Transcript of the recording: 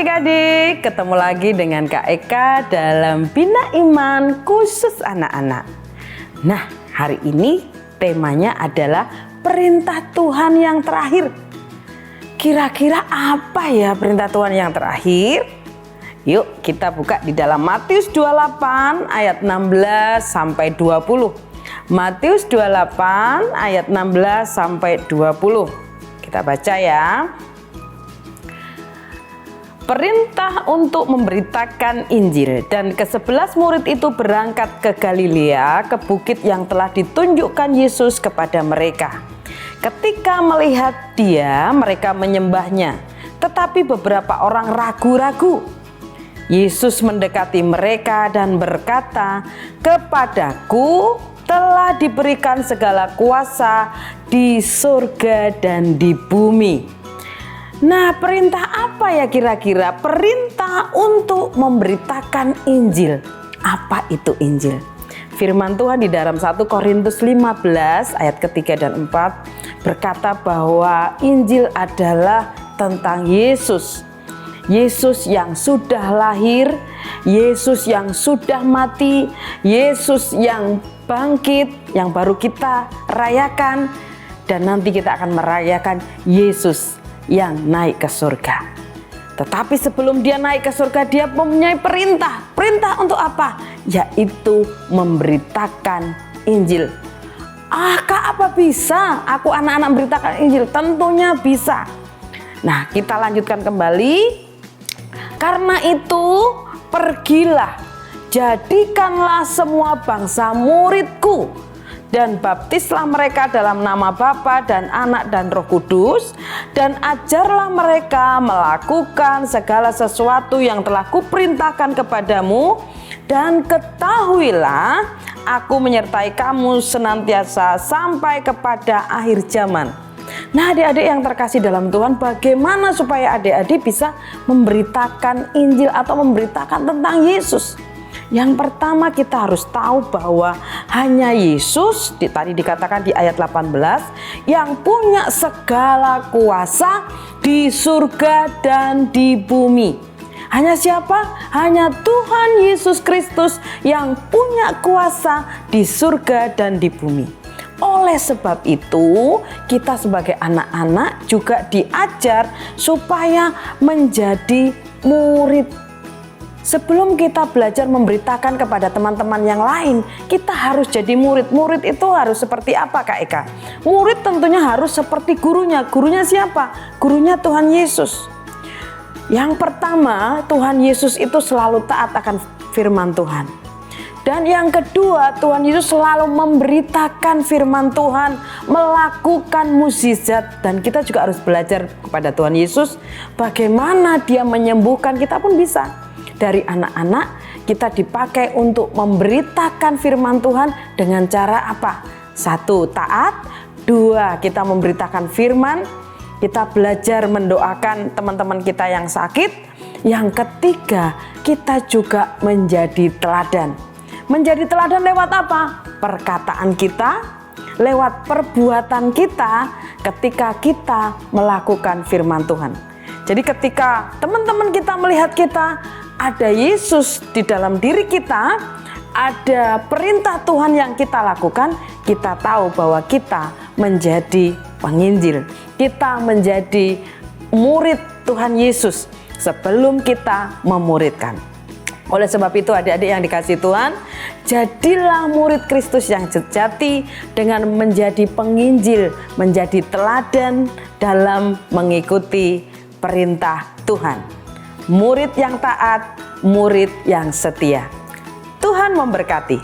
adik-adik, ketemu lagi dengan Kak Eka dalam Bina Iman khusus anak-anak. Nah, hari ini temanya adalah perintah Tuhan yang terakhir. Kira-kira apa ya perintah Tuhan yang terakhir? Yuk kita buka di dalam Matius 28 ayat 16 sampai 20. Matius 28 ayat 16 sampai 20. Kita baca ya. Perintah untuk memberitakan Injil, dan ke-11 murid itu berangkat ke Galilea, ke bukit yang telah ditunjukkan Yesus kepada mereka. Ketika melihat Dia, mereka menyembahnya, tetapi beberapa orang ragu-ragu. Yesus mendekati mereka dan berkata, "Kepadaku telah diberikan segala kuasa di surga dan di bumi." Nah, perintah apa ya kira-kira? Perintah untuk memberitakan Injil. Apa itu Injil? Firman Tuhan di dalam 1 Korintus 15 ayat ketiga dan 4 berkata bahwa Injil adalah tentang Yesus. Yesus yang sudah lahir, Yesus yang sudah mati, Yesus yang bangkit, yang baru kita rayakan, dan nanti kita akan merayakan Yesus yang naik ke surga. Tetapi sebelum dia naik ke surga, dia mempunyai perintah. Perintah untuk apa? Yaitu memberitakan Injil. Kak, apa bisa aku anak-anak memberitakan Injil? Tentunya bisa. Nah, kita lanjutkan kembali. Karena itu, pergilah, jadikanlah semua bangsa muridku, dan baptislah mereka dalam nama Bapa dan Anak dan Roh Kudus, dan ajarlah mereka melakukan segala sesuatu yang telah kuperintahkan kepadamu, dan ketahuilah aku menyertai kamu senantiasa sampai kepada akhir zaman. Nah, adik-adik yang terkasih dalam Tuhan, bagaimana supaya adik-adik bisa memberitakan Injil atau memberitakan tentang Yesus? Yang pertama, kita harus tahu bahwa hanya Yesus, tadi dikatakan di ayat 18, yang punya segala kuasa di surga dan di bumi. Hanya siapa? Hanya Tuhan Yesus Kristus yang punya kuasa di surga dan di bumi. Oleh sebab itu, kita sebagai anak-anak juga diajar supaya menjadi murid. Sebelum kita belajar memberitakan kepada teman-teman yang lain, kita harus jadi murid. Murid itu harus seperti apa, Kak Eka? Murid tentunya harus seperti gurunya. Gurunya siapa? Gurunya Tuhan Yesus. Yang pertama, Tuhan Yesus itu selalu taat akan firman Tuhan. Dan yang kedua, Tuhan Yesus selalu memberitakan firman Tuhan, melakukan mukjizat. Dan kita juga harus belajar kepada Tuhan Yesus bagaimana Dia menyembuhkan. Kita pun bisa. Dari anak-anak kita dipakai untuk memberitakan firman Tuhan dengan cara apa? 1, taat. 2, kita memberitakan firman. Kita belajar mendoakan teman-teman kita yang sakit. Yang ketiga, kita juga menjadi teladan. Menjadi teladan lewat apa? Perkataan kita, lewat perbuatan kita ketika kita melakukan firman Tuhan. Jadi ketika teman-teman kita melihat kita, ada Yesus di dalam diri kita, ada perintah Tuhan yang kita lakukan, kita tahu bahwa kita menjadi penginjil. Kita menjadi murid Tuhan Yesus sebelum kita memuridkan. Oleh sebab itu, adik-adik yang dikasihi Tuhan, jadilah murid Kristus yang sejati dengan menjadi penginjil, menjadi teladan dalam mengikuti perintah Tuhan. Murid yang taat, murid yang setia. Tuhan memberkati.